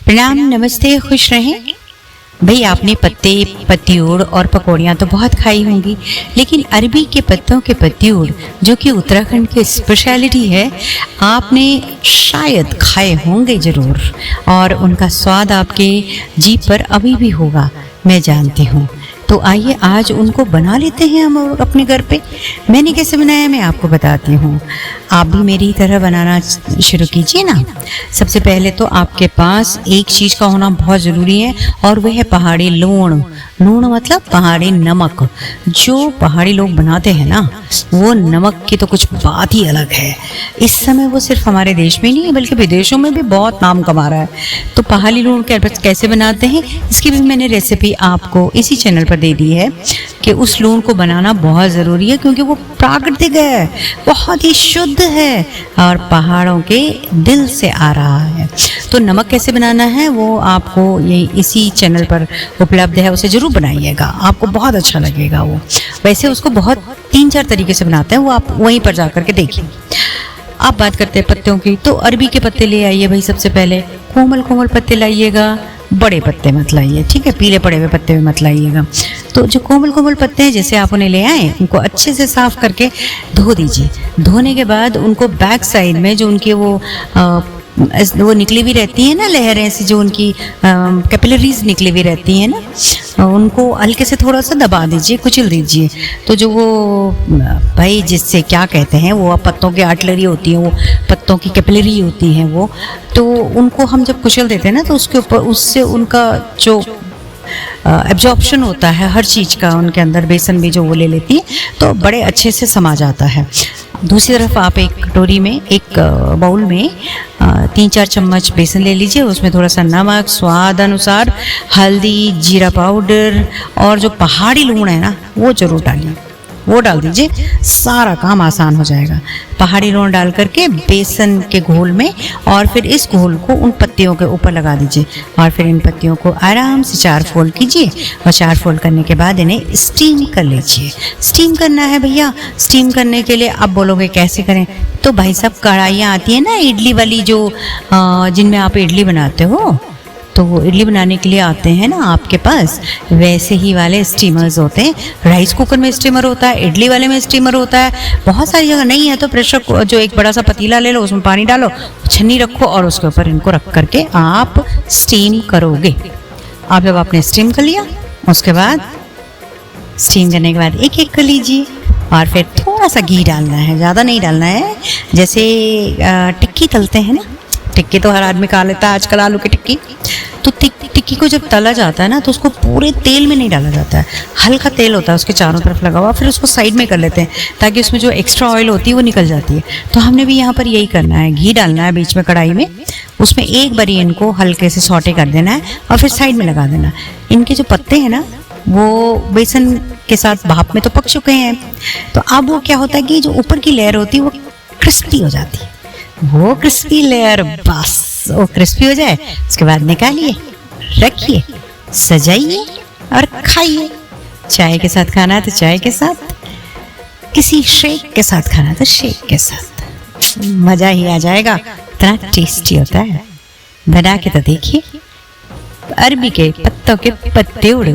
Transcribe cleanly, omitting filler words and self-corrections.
प्रणाम, नमस्ते, खुश रहें। भाई आपने पत्ते, पत्तियोड़ और पकौड़ियाँ तो बहुत खाई होंगी, लेकिन अरबी के पत्तों के पत्तियोड़ जो कि उत्तराखंड की स्पेशलिटी है, आपने शायद खाए होंगे ज़रूर, और उनका स्वाद आपके जीभ पर अभी भी होगा, मैं जानती हूँ। तो आइए आज उनको बना लेते हैं हम अपने घर पे। मैंने कैसे बनाया मैं आपको बताती हूँ, आप भी मेरी तरह बनाना शुरू कीजिए ना। सबसे पहले तो आपके पास एक चीज़ का होना बहुत ज़रूरी है, और वह है पहाड़ी लूण। लूण मतलब पहाड़ी नमक। जो पहाड़ी लोग बनाते हैं ना, वो नमक की तो कुछ बात ही अलग है। इस समय वो सिर्फ हमारे देश में नहीं है, बल्कि विदेशों में भी बहुत नाम कमा रहा है। तो पहाड़ी लूण कैसे बनाते हैं, इसकी भी मैंने रेसिपी आपको इसी चैनल पर दे दी है कि उस लूण को बनाना बहुत ज़रूरी है, क्योंकि वो प्राकृतिक है, बहुत ही शुद्ध है और पहाड़ों के दिल से आ रहा है। तो नमक कैसे बनाना है वो आपको ये इसी चैनल पर उपलब्ध है, उसे ज़रूर बनाइएगा, आपको बहुत अच्छा लगेगा। वो वैसे उसको बहुत 3-4 तरीके से बनाते हैं, वो आप वहीं पर जा कर के देखिए। आप बात करते हैं पत्तों की, तो अरबी के पत्ते ले आइए भाई। सबसे पहले कोमल कोमल पत्ते लाइएगा, बड़े पत्ते मत लाइए, ठीक है, पीले पड़े हुए पत्ते मत लाइएगा। तो जो कोमल कोमल पत्ते हैं, जैसे आप उन्हें ले आए, उनको अच्छे से साफ़ करके धो दीजिए। धोने के बाद उनको बैक साइड में जो उनके वो निकली हुई रहती है ना, लहरें से जो उनकी कैपिलरीज निकली हुई रहती हैं ना, उनको हल्के से थोड़ा सा दबा दीजिए, कुचल दीजिए। तो जो वो भाई जिससे क्या कहते हैं, वो पत्तों की आर्टलरी होती है, वो पत्तों की कैपिलरी होती हैं वो, तो उनको हम जब कुचल देते हैं ना, तो उसके ऊपर उससे उनका जो एब्जॉर्प्शन होता है हर चीज़ का, उनके अंदर बेसन भी जो वो ले लेती है, तो बड़े अच्छे से समा जाता है। दूसरी तरफ आप एक कटोरी में, एक बाउल में 3-4 चम्मच बेसन ले लीजिए। उसमें थोड़ा सा नमक, स्वाद अनुसार हल्दी, जीरा पाउडर और जो पहाड़ी लूण है ना, वो ज़रूर डालिए, वो डाल दीजिए, सारा काम आसान हो जाएगा। पहाड़ी लूण डाल करके बेसन के घोल में, और फिर इस घोल को उन पत्तियों के ऊपर लगा दीजिए, और फिर इन पत्तियों को आराम से 4 फोल्ड कीजिए, और 4 फोल्ड करने के बाद इन्हें स्टीम कर लीजिए। स्टीम करना है भैया। स्टीम करने के लिए आप बोलोगे कैसे करें, तो भाई साहब कढ़ाइयाँ आती हैं ना इडली वाली, जो जिनमें आप इडली बनाते हो, तो वो इडली बनाने के लिए आते हैं ना आपके पास, वैसे ही वाले स्टीमर्स होते हैं। राइस कुकर में स्टीमर होता है, इडली वाले में स्टीमर होता है, बहुत सारी जगह नहीं है तो प्रेशर जो एक बड़ा सा पतीला ले लो, उसमें पानी डालो, छन्नी रखो, और उसके ऊपर इनको रख करके आप स्टीम करोगे। आप जब आपने स्टीम कर लिया, उसके बाद स्टीम करने के बाद एक एक कर लीजिए, और फिर थोड़ा सा घी डालना है, ज़्यादा नहीं डालना है। जैसे टिक्की तलते हैं ना, टिक्की तो हर आदमी खा लेता है आजकल, आलू की टिक्की। तो टिक्की को जब तला जाता है ना, तो उसको पूरे तेल में नहीं डाला जाता है, हल्का तेल होता है उसके चारों तरफ लगा हुआ, फिर उसको साइड में कर लेते हैं, ताकि उसमें जो एक्स्ट्रा ऑयल होती है वो निकल जाती है। तो हमने भी यहाँ पर यही करना है, घी डालना है बीच में कढ़ाई में, उसमें एक बारी इनको हल्के से सौटे कर देना है, और फिर साइड में लगा देना। इनके जो पत्ते हैं ना, वो बेसन के साथ भाप में तो पक चुके हैं, तो अब वो क्या होता है कि जो ऊपर की लेयर होती है वो क्रिस्पी हो जाती है। वो क्रिस्पी लेयर, बस वो क्रिस्पी हो जाए, उसके बाद निकालिए, रखिए, सजाइए और खाइए। चाय के साथ खाना है तो चाय के साथ, किसी शेक के साथ खाना है तो शेक के साथ, मज़ा ही आ जाएगा। इतना टेस्टी होता है, बना के तो देखिए। अरबी के पत्तों के पत्ते उड़